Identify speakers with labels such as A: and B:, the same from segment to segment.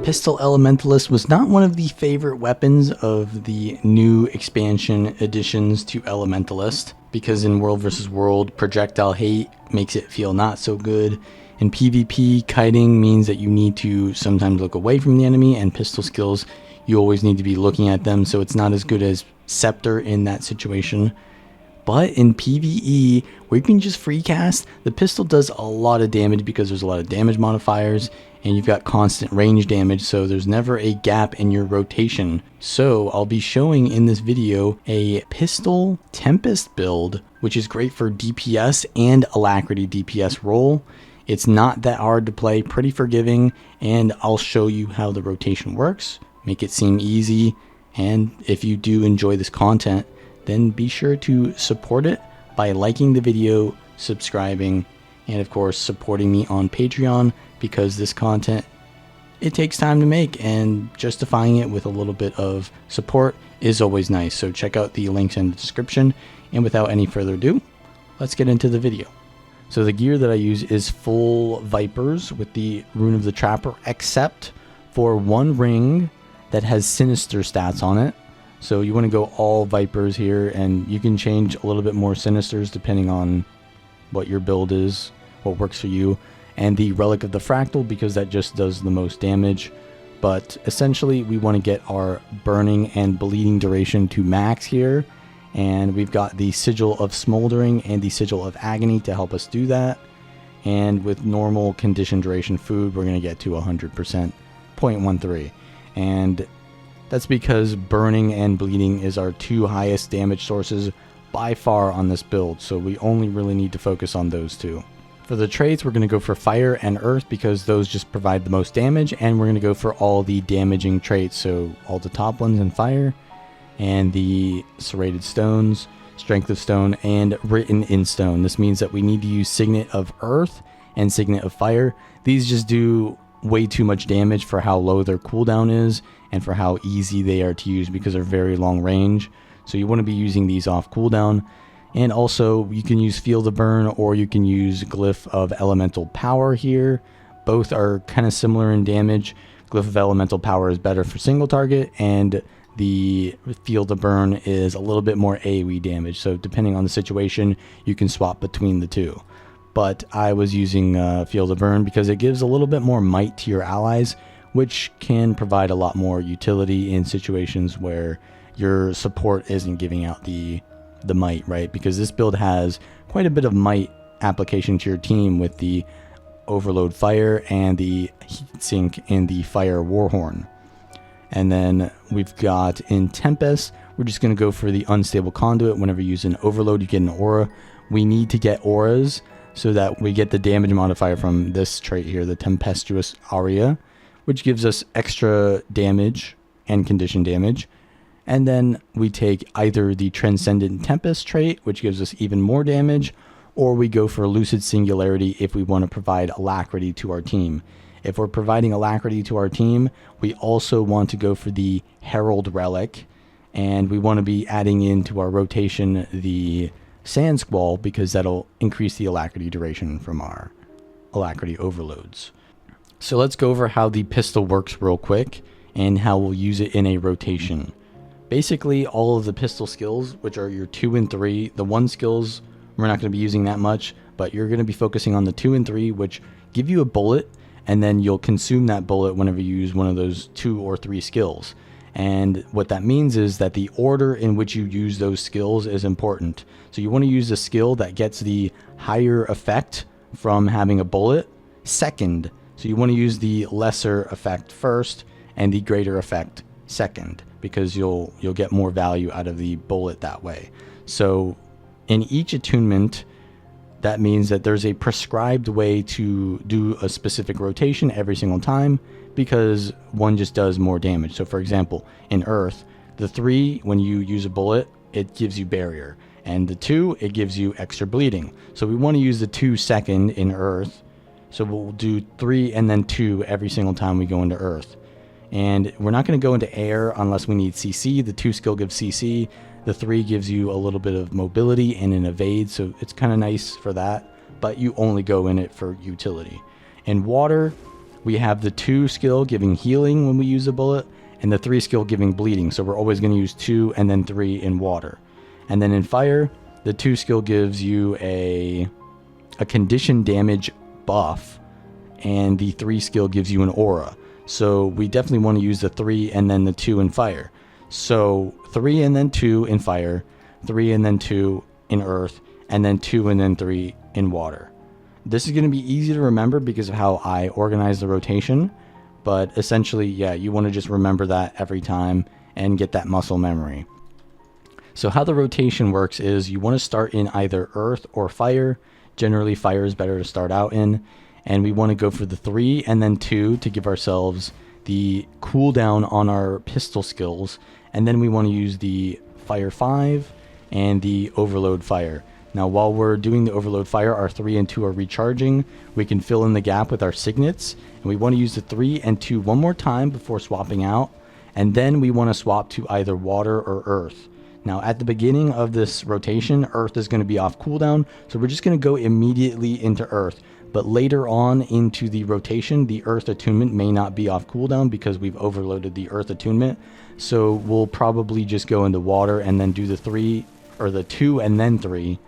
A: Pistol Elementalist was not one of the favorite weapons of the new expansion additions to Elementalist, because in World vs. World, projectile hate makes it feel not so good. In PvP, kiting means that you need to sometimes look away from the enemy, and pistol skills, you always need to be looking at them, so it's not as good as Scepter in that situation. But in PvE, where you can just free cast, the pistol does a lot of damage because there's a lot of damage modifiers, and you've got constant range damage, so there's never a gap in your rotation. So I'll be showing in this video a pistol Tempest build, which is great for DPS and alacrity DPS role. It's not that hard to play, pretty forgiving, and I'll show you how the rotation works, make it seem easy, and if you do enjoy this content, then be sure to support it by liking the video, subscribing, and of course supporting me on Patreon, because this content, it takes time to make, and justifying it with a little bit of support is always nice. So check out the links in the description, and without any further ado, let's get into the video. So the gear that I use is full Vipers with the Rune of the Trapper, except for one ring that has Sinister stats on it. So you want to go all Vipers here, and you can change a little bit more Sinisters depending on what your build is, what works for you. And the Relic of the Fractal, because that just does the most damage. But essentially we want to get our burning and bleeding duration to max here, and we've got the Sigil of Smoldering and the Sigil of Agony to help us do that. And with normal condition duration food, we're going to get to 100%, 0.13, and that's because burning and bleeding is our two highest damage sources by far on this build, so we only really need to focus on those two. For the traits, we're going to go for Fire and Earth because those just provide the most damage, and we're going to go for all the damaging traits, so all the top ones in Fire, and the Serrated Stones, Strength of Stone, and Written in Stone. This means that we need to use Signet of Earth and Signet of Fire. These just do way too much damage for how low their cooldown is, and for how easy they are to use because they're very long range. So you want to be using these off cooldown. And also you can use Feel the Burn, or you can use Glyph of Elemental Power here. Both are kind of similar in damage. Glyph of Elemental Power is better for single target, and the Feel the Burn is a little bit more AoE damage. So depending on the situation, you can swap between the two. But I was using Feel the Burn because it gives a little bit more might to your allies, which can provide a lot more utility in situations where your support isn't giving out the might, right? Because this build has quite a bit of might application to your team with the Overload Fire and the Heatsink in the Fire Warhorn. And then we've got in Tempest, we're just going to go for the Unstable Conduit. Whenever you use an Overload, you get an aura. We need to get auras so that we get the damage modifier from this trait here, the Tempestuous Aura, which gives us extra damage and condition damage. And then we take either the Transcendent Tempest trait, which gives us even more damage, or we go for Lucid Singularity if we want to provide alacrity to our team. If we're providing alacrity to our team, we also want to go for the Herald Relic, and we want to be adding into our rotation the Sand Squall, because that'll increase the alacrity duration from our alacrity overloads. So let's go over how the pistol works real quick, and how we'll use it in a rotation. Basically, all of the pistol skills, which are your 2 and 3, the 1 skills, we're not going to be using that much, but you're going to be focusing on the 2 and 3, which give you a bullet, and then you'll consume that bullet whenever you use one of those 2 or 3 skills. And what that means is that the order in which you use those skills is important. So you want to use a skill that gets the higher effect from having a bullet second. So you want to use the lesser effect first and the greater effect second, because you'll get more value out of the bullet that way. So in each attunement, that means that there's a prescribed way to do a specific rotation every single time, because one just does more damage. So for example, in Earth, the 3, when you use a bullet, it gives you barrier, and the 2, it gives you extra bleeding. So we want to use the 2 second in Earth, so we'll do 3 and then 2 every single time we go into Earth. And we're not going to go into air unless we need CC. The 2 skill gives CC. The 3 gives you a little bit of mobility and an evade, so it's kind of nice for that. but you only go in it for utility. In water, we have the 2 skill giving healing when we use a bullet, and the 3 skill giving bleeding. So we're always going to use 2 and then 3 in water. And then in fire, the 2 skill gives you a condition damage buff, and the 3 skill gives you an aura. So we definitely want to use the 3 and then the 2 in fire. So 3 and then 2 in fire, 3 and then 2 in earth, and then 2 and then 3 in water. This is going to be easy to remember because of how I organize the rotation, but essentially, yeah, you want to just remember that every time and get that muscle memory. So how the rotation works is you want to start in either earth or fire. Generally, fire is better to start out in, and we want to go for the 3 and then 2 to give ourselves the cooldown on our pistol skills, and then we want to use the fire 5 and the overload fire. Now, while we're doing the overload fire, our 3 and 2 are recharging. We can fill in the gap with our signets, and we want to use the 3 and 2 one more time before swapping out, and then we want to swap to either water or earth. Now, at the beginning of this rotation, earth is going to be off cooldown, so we're just going to go immediately into earth. But later on into the rotation, the earth attunement may not be off cooldown because we've overloaded the earth attunement. So we'll probably just go into water and then do the 3 or the 2 and then 3,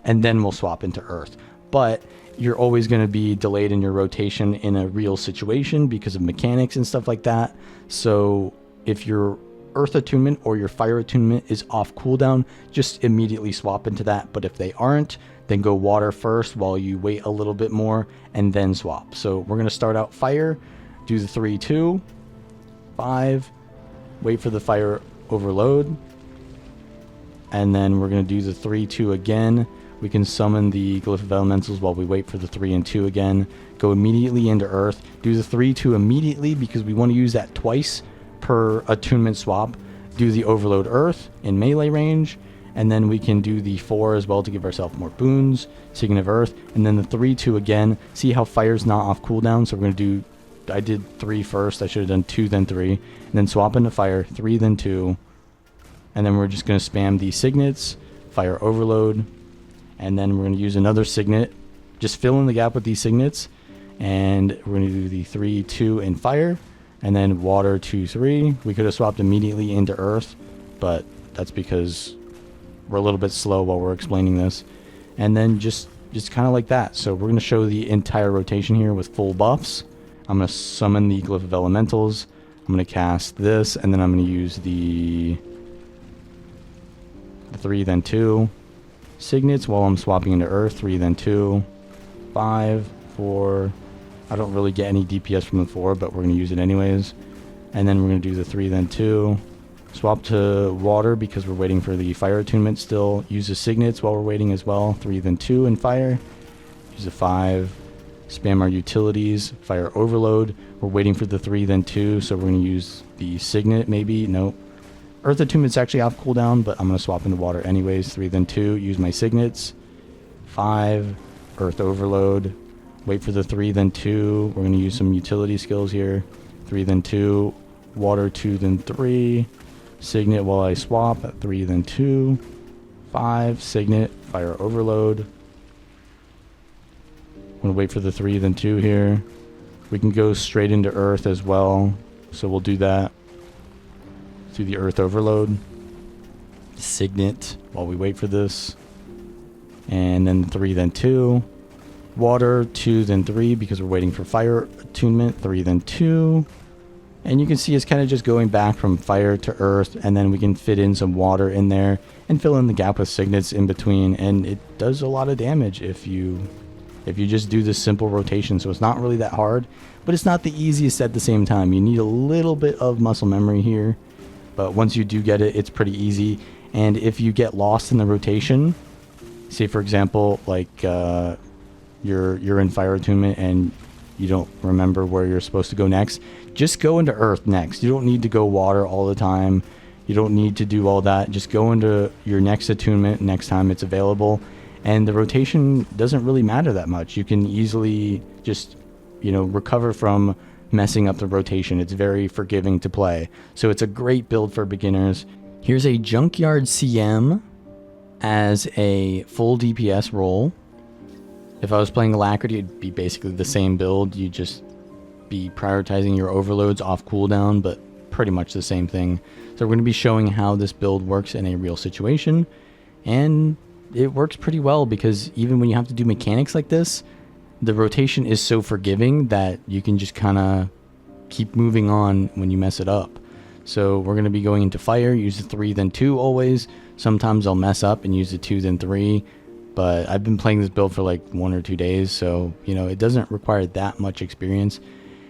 A: and then we'll swap into earth. But you're always going to be delayed in your rotation in a real situation because of mechanics and stuff like that. So if your earth attunement or your fire attunement is off cooldown, just immediately swap into that. But if they aren't, then go water first while you wait a little bit more and then swap. So we're going to start out fire, do the 3, 2, 5, wait for the fire overload, and then we're going to do the 3, 2 again. We can summon the Glyph of Elementals while we wait for the 3 and 2 again. Go immediately into earth, do the 3, 2 immediately because we want to use that twice per attunement swap. Do the overload earth in melee range, and then we can do the 4 as well to give ourselves more boons, Signet of Earth, and then the 3, 2 again. See how fire's not off cooldown, so we're going to do, I did 3 first, I should have done 2 then 3, and then swap into fire, 3 then 2, and then we're just going to spam the signets, fire overload, and then we're going to use another signet, just fill in the gap with these signets, and we're going to do the 3, 2 in fire, and then water 2, 3. We could have swapped immediately into earth, but that's because we're a little bit slow while we're explaining this. And then just kind of like that. So we're going to show the entire rotation here with full buffs. I'm going to summon the Glyph of Elementals. I'm going to cast this, and then I'm going to use the 3 then 2 signets while I'm swapping into earth. 3 then 2, 5, 4. I don't really get any DPS from the 4, but we're going to use it anyways. And then we're going to do the 3 then 2. Swap to water because we're waiting for the fire attunement still. Use the signets while we're waiting as well. 3 then 2 in fire. Use a 5. Spam our utilities. Fire overload. We're waiting for the 3 then 2, so we're going to use the signet maybe. Nope. Earth attunement's actually off cooldown, but I'm going to swap into water anyways. 3 then 2. Use my signets. 5. Earth overload. Wait for the 3 then 2. We're going to use some utility skills here. 3 then 2. Water 2 then 3. Signet while I swap at 3 then 2. 5. Signet. Fire overload. I'm going to wait for the 3 then 2 here. We can go straight into earth as well, so we'll do that. Do the earth overload. Signet while we wait for this. And then 3 then 2. Water 2 then 3 because we're waiting for fire attunement. 3 then 2. And you can see it's kind of just going back from fire to earth, and then we can fit in some water in there and fill in the gap with signets in between, and it does a lot of damage if you just do this simple rotation. So it's not really that hard, but it's not the easiest at the same time. You need a little bit of muscle memory here, but once you do get it, it's pretty easy. And if you get lost in the rotation, say for example, like you're in fire attunement and you don't remember where you're supposed to go next, just go into earth next. You don't need to go water all the time. You don't need to do all that. Just go into your next attunement next time it's available, and the rotation doesn't really matter that much. You can easily just, recover from messing up the rotation. It's very forgiving to play, so it's a great build for beginners. Here's a Junkyard CM as a full DPS role. If I was playing alacrity, it'd be basically the same build. You'd just be prioritizing your overloads off cooldown, but pretty much the same thing. So we're going to be showing how this build works in a real situation, and it works pretty well because even when you have to do mechanics like this, the rotation is so forgiving that you can just kind of keep moving on when you mess it up. So we're going to be going into fire, use the 3 then 2 always. Sometimes I'll mess up and use the 2 then 3, but I've been playing this build for like 1 or 2 days, so you know it doesn't require that much experience.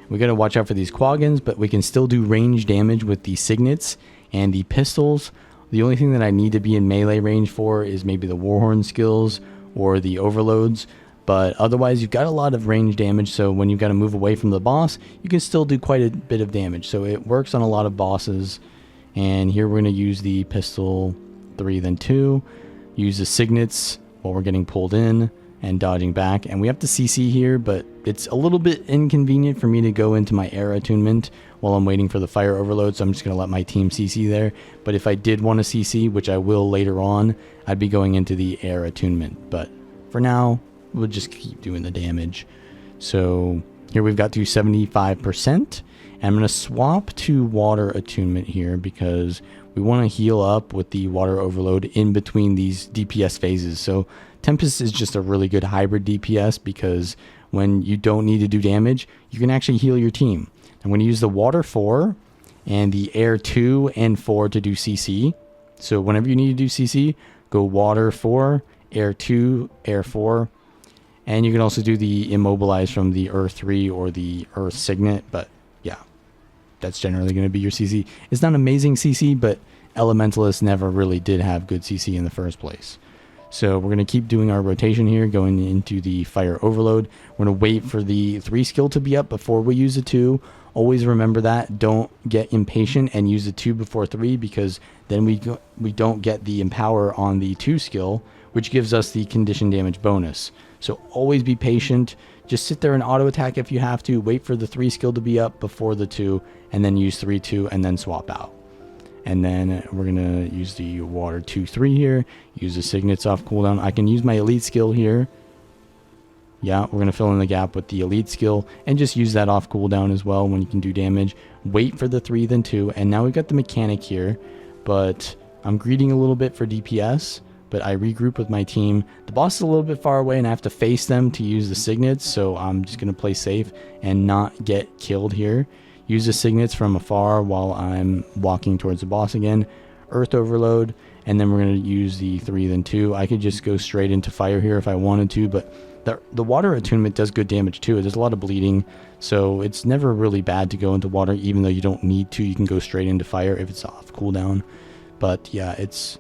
A: We got to watch out for these quaggins, but we can still do range damage with the signets and the pistols. The only thing that I need to be in melee range for is maybe the warhorn skills or the overloads, but otherwise you've got a lot of range damage, so when you've got to move away from the boss, you can still do quite a bit of damage. So it works on a lot of bosses. And here we're going to use the pistol 3 then 2, use the signets while we're getting pulled in and dodging back, and we have to CC here, but it's a little bit inconvenient for me to go into my air attunement while I'm waiting for the fire overload, so I'm just going to let my team CC there. But if I did want to CC, which I will later on, I'd be going into the air attunement, but for now we'll just keep doing the damage. So here we've got to 75%, and I'm going to swap to water attunement here because we want to heal up with the water overload in between these DPS phases. So Tempest is just a really good hybrid DPS because when you don't need to do damage, you can actually heal your team. I'm going to use the water 4 and the air 2 and 4 to do CC. So whenever you need to do CC, go water 4, air 2, air 4. And you can also do the immobilize from the earth 3 or the earth signet, but yeah, that's generally going to be your CC. It's not amazing CC, but Elementalists never really did have good CC in the first place. So we're going to keep doing our rotation here, going into the fire overload. We're going to wait for the 3 skill to be up before we use the 2. Always remember that. Don't get impatient and use the 2 before 3, because then we don't get the empower on the 2 skill, which gives us the condition damage bonus. So always be patient. Just sit there and auto attack if you have to. Wait for the 3 skill to be up before the 2, and then use 3-2 and then swap out. And then we're going to use the water 2-3 here. Use the signets off cooldown. I can use my elite skill here. Yeah, we're going to fill in the gap with the elite skill and just use that off cooldown as well when you can do damage. Wait for the 3 then 2. And now we've got the mechanic here, but I'm greeding a little bit for DPS, but I regroup with my team. The boss is a little bit far away and I have to face them to use the signets, so I'm just going to play safe and not get killed here. Use the signets from afar while I'm walking towards the boss again. Earth overload, and then we're going to use the 3 then 2. I could just go straight into fire here if I wanted to, but the water attunement does good damage too. There's a lot of bleeding, so it's never really bad to go into water, even though you don't need to. You can go straight into fire if it's off cooldown. But yeah, it's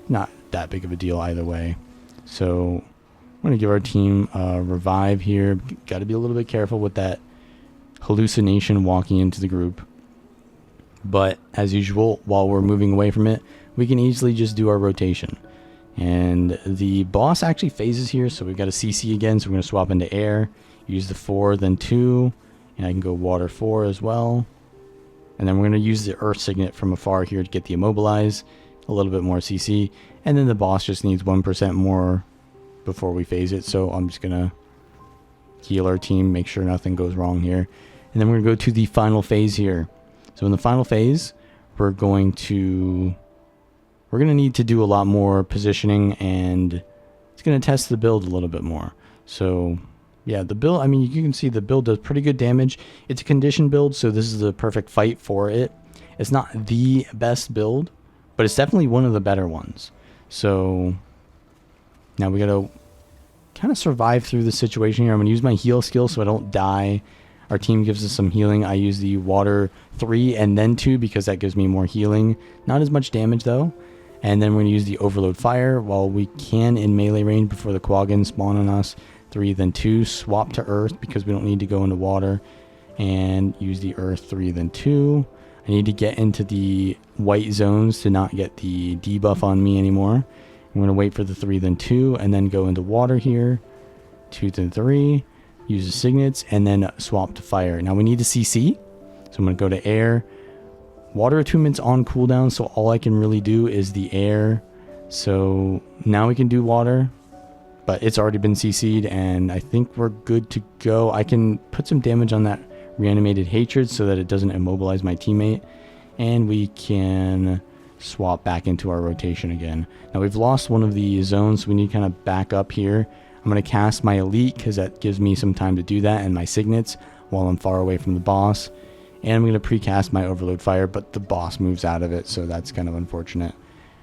A: not that big of a deal either way. So I'm going to give our team a revive here. Got to be a little bit careful with that hallucination walking into the group, but as usual, while we're moving away from it, we can easily just do our rotation. And the boss actually phases here, so we've got a CC again, so we're going to swap into air, use the 4 then 2, and I can go water 4 as well. And then we're going to use the earth signet from afar here to get the immobilize, a little bit more CC, and then the boss just needs 1% more before we phase it, so I'm just going to heal our team, make sure nothing goes wrong here. And then we're going to go to the final phase here. So in the final phase, we're going to need to do a lot more positioning, and it's going to test the build a little bit more. So yeah, the build, I mean, you can see the build does pretty good damage. It's a condition build, so this is the perfect fight for it. It's not the best build, but it's definitely one of the better ones. So now we got to kind of survive through the situation here. I'm going to use my heal skill so I don't die. Our team gives us some healing. I use the water 3 and then 2 because that gives me more healing. Not as much damage though. And then we're going to use the overload fire while we can in melee range before the quaggins spawn on us. 3 then 2. Swap to earth because we don't need to go into water. And use the earth 3 then 2. I need to get into the white zones to not get the debuff on me anymore. I'm going to wait for the 3 then 2 and then go into water here. 2 then 3. Use the signets and then swap to fire. Now we need to CC. So I'm going to go to air. Water attunement's on cooldown, so all I can really do is the air. So now we can do water. but it's already been CC'd, and I think we're good to go. I can put some damage on that reanimated hatred so that it doesn't immobilize my teammate, and we can swap back into our rotation again. Now we've lost one of the zones, so we need to kind of back up here. I'm going to cast my elite because that gives me some time to do that, and my signets while I'm far away from the boss. And I'm going to precast my overload fire, but the boss moves out of it, so that's kind of unfortunate.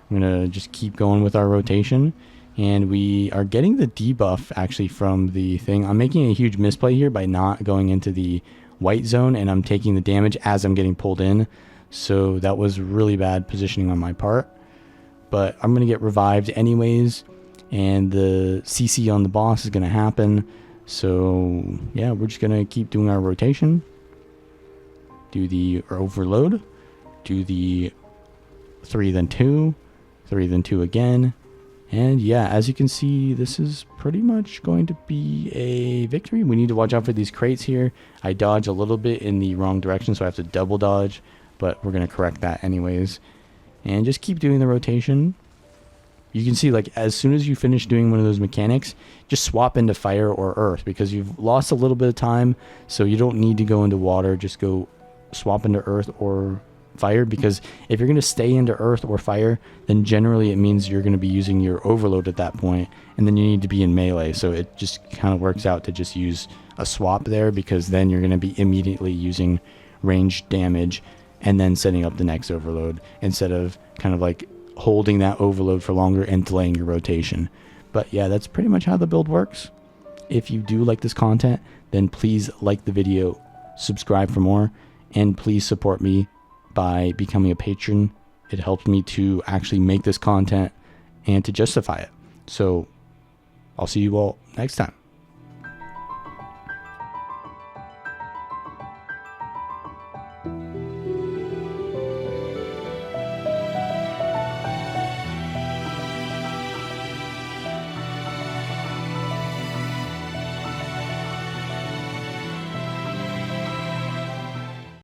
A: I'm going to just keep going with our rotation, and we are getting the debuff actually from the thing. I'm making a huge misplay here by not going into the white zone, and I'm taking the damage as I'm getting pulled in. So that was really bad positioning on my part. But I'm going to get revived anyways, and the CC on the boss is going to happen. So yeah, we're just going to keep doing our rotation. Do the overload. Do the 3 then 2. 3 then 2 again. And yeah, as you can see, this is pretty much going to be a victory. We need to watch out for these crates here. I dodge a little bit in the wrong direction, so I have to double dodge, but we're going to correct that anyways. And just keep doing the rotation. You can see, like, as soon as you finish doing one of those mechanics, just swap into fire or earth, because you've lost a little bit of time, so you don't need to go into water. Just go swap into earth or fire, because if you're going to stay into earth or fire, then generally it means you're going to be using your overload at that point, and then you need to be in melee. So it just kind of works out to just use a swap there, because then you're going to be immediately using ranged damage and then setting up the next overload, instead of kind of like holding that overload for longer and delaying your rotation. But yeah, that's pretty much how the build works. If you do like this content, then please like the video, subscribe for more, and please support me by becoming a patron. It helps me to actually make this content and to justify it. So I'll see you all next time.